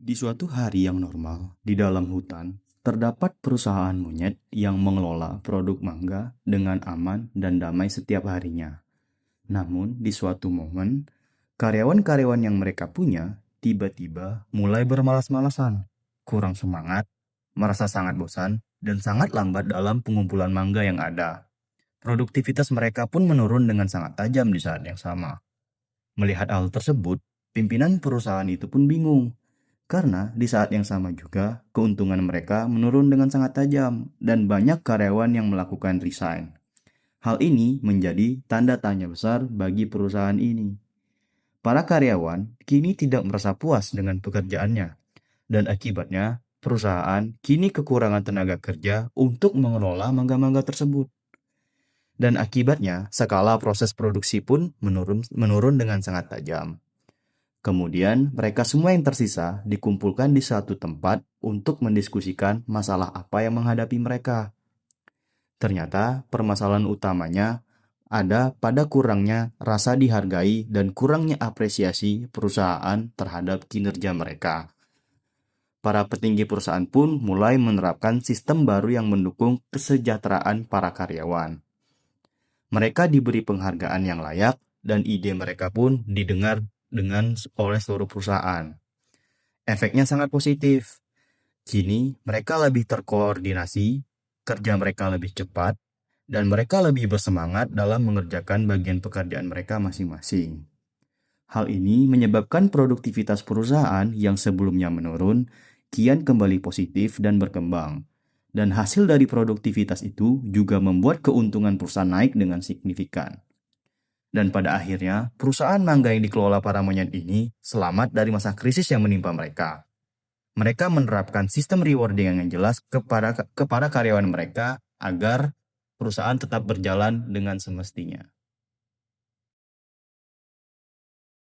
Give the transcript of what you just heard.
Di suatu hari yang normal, di dalam hutan, terdapat perusahaan monyet yang mengelola produk mangga dengan aman dan damai setiap harinya. Namun, di suatu momen, karyawan-karyawan yang mereka punya tiba-tiba mulai bermalas-malasan, kurang semangat, merasa sangat bosan, dan sangat lambat dalam pengumpulan mangga yang ada. Produktivitas mereka pun menurun dengan sangat tajam di saat yang sama. Melihat hal tersebut, pimpinan perusahaan itu pun bingung. Karena di saat yang sama juga, keuntungan mereka menurun dengan sangat tajam dan banyak karyawan yang melakukan resign. Hal ini menjadi tanda tanya besar bagi perusahaan ini. Para karyawan kini tidak merasa puas dengan pekerjaannya, dan akibatnya perusahaan kini kekurangan tenaga kerja untuk mengelola mangga-mangga tersebut. Dan akibatnya, skala proses produksi pun menurun dengan sangat tajam. Kemudian, mereka semua yang tersisa dikumpulkan di satu tempat untuk mendiskusikan masalah apa yang menghadapi mereka. Ternyata, permasalahan utamanya ada pada kurangnya rasa dihargai dan kurangnya apresiasi perusahaan terhadap kinerja mereka. Para petinggi perusahaan pun mulai menerapkan sistem baru yang mendukung kesejahteraan para karyawan. Mereka diberi penghargaan yang layak dan ide mereka pun didengar oleh seluruh perusahaan. Efeknya sangat positif. Kini mereka lebih terkoordinasi, kerja mereka lebih cepat, dan mereka lebih bersemangat dalam mengerjakan bagian pekerjaan mereka masing-masing. Hal ini menyebabkan produktivitas perusahaan yang sebelumnya menurun, kian kembali positif dan berkembang. Dan hasil dari produktivitas itu juga membuat keuntungan perusahaan naik dengan signifikan. Dan pada akhirnya, perusahaan mangga yang dikelola para monyet ini selamat dari masa krisis yang menimpa mereka. Mereka menerapkan sistem rewarding yang jelas kepada karyawan mereka agar perusahaan tetap berjalan dengan semestinya.